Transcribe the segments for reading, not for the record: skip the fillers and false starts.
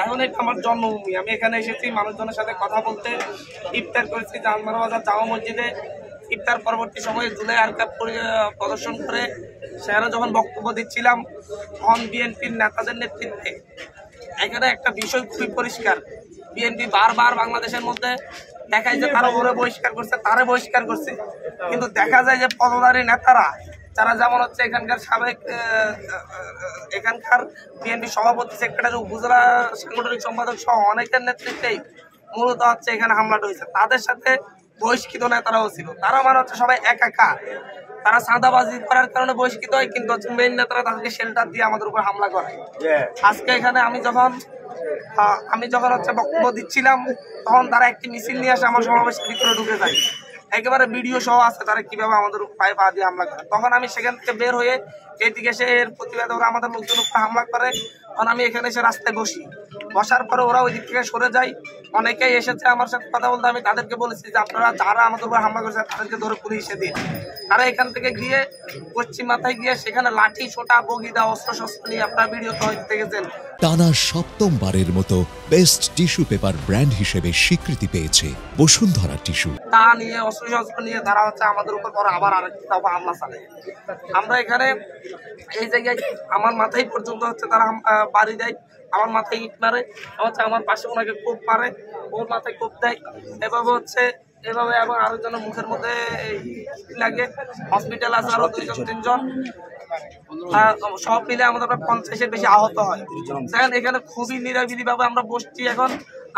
এখন এটা আমার জন্মভূমি। আমি এখানে এসেছি মানুষজনের সাথে কথা বলতে, ইফতার করেছি জাহাঙ্গীর বাজার জামা মসজিদে। ইফতার পরবর্তী সময়ে জুলাই আরকাব প্রদর্শন করে সেখানে যখন বক্তব্য দিচ্ছিলাম, তখন বিএনপির নেতাদের নেতৃত্বে এখানে একটা বিষয় খুবই পরিষ্কার। বিএনপি বারবার বাংলাদেশের মধ্যে দেখায় যে তারা ওরে বহিষ্কার করছে, তারে বহিষ্কার করছে, কিন্তু দেখা যায় যে পদধারী নেতারা যারা যেমন হচ্ছে এখানকার সাবেক এখানকার বিএনপি সভাপতি, সেক্রেটারি, উপজেলা সাংগঠনিক সম্পাদক সহ অনেকের নেতৃত্বেই মূলত হচ্ছে এখানে হামলাটা হয়েছে। তাদের সাথে বহিষ্কৃত নেতারাও ছিল। তারা মানে হচ্ছে সবাই একা, তারা চাঁদাবাজি করার কারণে বহিষ্কৃত হয়, কিন্তু হচ্ছে মেইন নেতারা তাদেরকে শেল্টার দিয়ে আমাদের উপর হামলা করে। আজকে এখানে আমি যখন হচ্ছে বক্তব্য দিচ্ছিলাম, তখন তারা একটি মিছিল নিয়ে আসে আমার সমাবেশের ভিতরে ঢুকে যায়। একেবারে ভিডিও সহ আছে তারা কিভাবে আমাদের পায়ে পা দিয়ে হামলা করে। তখন আমি সেখান থেকে বের হয়ে এইদিকে এসে এর প্রতিবাদে ওরা আমাদের লোকজন উপরে হামলা করে। তখন আমি এখানে এসে রাস্তায় বসার পরে ওরা ওই দিক থেকে সরে যায়। অনেকেই এসেছে আমার সাথে কথা বলতে। আমি তাদেরকে বলেছি যে আপনারা যারা আমাদের উপর হামলা করেছে তাদেরকে ধরে পুলিশে দিন। তারা এখান থেকে গিয়ে পশ্চিম মাথায় গিয়ে সেখানে লাঠি, ছোটা, বগিদা, অস্ত্র শস্ত্র নিয়ে আপনারা ভিডিও তো দেখেছেন। টানা সপ্তমবারের মতো বেস্ট টিস্যু পেপার ব্র্যান্ড হিসেবে স্বীকৃতি পেয়েছে বসুন্ধরা টিস্যু। তা নিয়ে অস্ত্র শস্ত্র নিয়ে তারা হচ্ছে আমাদের উপর পরে আবার আরেকটি দফা হামলা চালায়। আমরা এখানে এই জায়গায় আমার মাথায় পর্যন্ত হচ্ছে তারা বাড়ি দেয়, আমার মাথায় ইট মারে, হচ্ছে আমার পাশে ওনাকে কোপ মারে, ওর মাথায় কোপ দেয়, এভাবে এবং আরেকজনের মুখের মধ্যে লাগে। হসপিটাল আছে আরো 2-3 জন, সব মিলে আমাদের 50-এর বেশি আহত হয়। এখানে খুবই নিরাবিলি ভাবে আমরা বসছি। এখন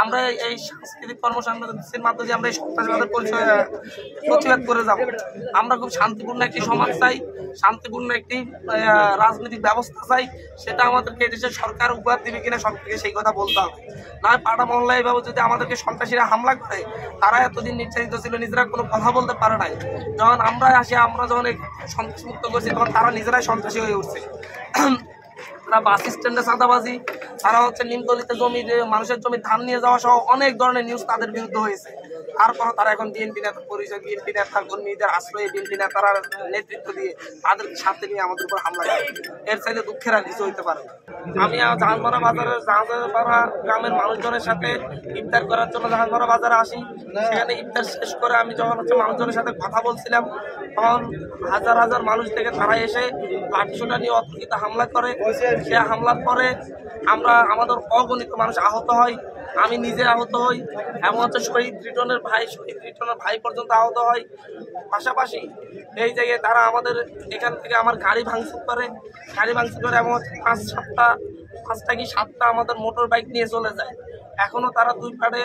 আমরা এই সাংস্কৃতিক কর্মসূচির মাধ্যমে আমরা এই সন্ত্রাসবাদের প্রতিবাদ করে যাব। আমরা খুব শান্তিপূর্ণ একটি সমাজ চাই, শান্তিপূর্ণ একটি রাজনৈতিক ব্যবস্থা চাই। সেটা আমাদেরকে দেশের সরকার উপহার দিবে কিনা সরকারকে সেই কথা বলতে হবে। নয় পাড়া মহল্লা এইভাবে যদি আমাদেরকে সন্ত্রাসীরা হামলা করে, তারা এতদিন নির্যাতিত ছিল, নিজেরা কোনো কথা বলতে পারে নাই। যখন আমরা আসি, আমরা যখন সন্ত্রাস মুক্ত করছি, তখন তারা নিজেরাই সন্ত্রাসী হয়ে উঠছে। তারা বাস স্ট্যান্ডে চাঁদাবাজি, তারা হচ্ছে নিমতলিতে মানুষের জমি ধান নিয়ে যাওয়া সহ অনেক ধরনের নিউজ তাদের বিরুদ্ধে হয়েছে। তারপর তারা এখন বিএনপি নেতা পরিচয়, বিএনপি নেতা কর্মীদের আশ্রয়ে, বিএনপি নেতারা নেতৃত্ব দিয়ে তাদের সাথে নিয়ে আমাদের উপর হামলা করে। এর চাইলে দুঃখের আর কিছু হইতে পারে না। আমি জাহাজমারা বাজারের জাহাজপাড়া গ্রামের মানুষজনের সাথে ইফতার করার জন্য জাহাজমারা বাজারে আসি। সেখানে ইফতার শেষ করে আমি যখন হচ্ছে মানুষজনের সাথে কথা বলছিলাম, তখন হাজার হাজার মানুষ থেকে তারা এসে লাঠিসোঁটা নিয়ে অতর্কিত হামলা করে। সে হামলার পরে আমাদের অগণিত মানুষ আহত হয়, আমি নিজে আহত হই, এবং হচ্ছে শহীদ রিটনের ভাই পর্যন্ত আহত হয়। পাশাপাশি এই জায়গায় তারা আমাদের এখান থেকে আমার গাড়ি ভাঙচুর করে এবং হচ্ছে 5-7টা কি 7টা আমাদের মোটর বাইক নিয়ে চলে যায়। এখনো তারা দুই পাড়ে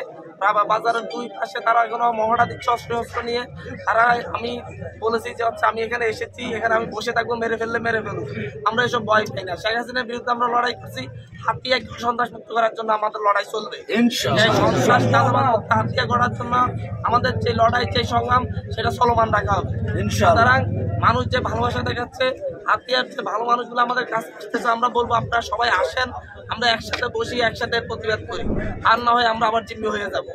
বাজারের দুই পাশে তারা এখনো মহড়া দিচ্ছে অস্ত্র নিয়ে। আমি বলেছি যে হচ্ছে আমি এখানে এসেছি, এখানে আমি বসে থাকবো, মেরে ফেলুক। আমরা এসব ভয় পাই না। শেখ হাসিনার বিরুদ্ধে আমরা লড়াই করছি, হাতিয়া সন্ত্রাস মুক্ত করার জন্য আমাদের লড়াই চলবে। হাতিয়া করার জন্য আমাদের যে লড়াই, যে সংগ্রাম, সেটা চলমান রাখা হবে। সুতরাং মানুষ যে ভালোবাসা দেখাচ্ছে, হাতিয়ার যে ভালো মানুষগুলো আমাদের কাছে আসতেছে, আমরা বলবো আপনারা সবাই আসেন, আমরা একসাথে বসি, একসাথে প্রতিবাদ করি। আর না হয় আমরা আবার জিম্মি হয়ে যাব।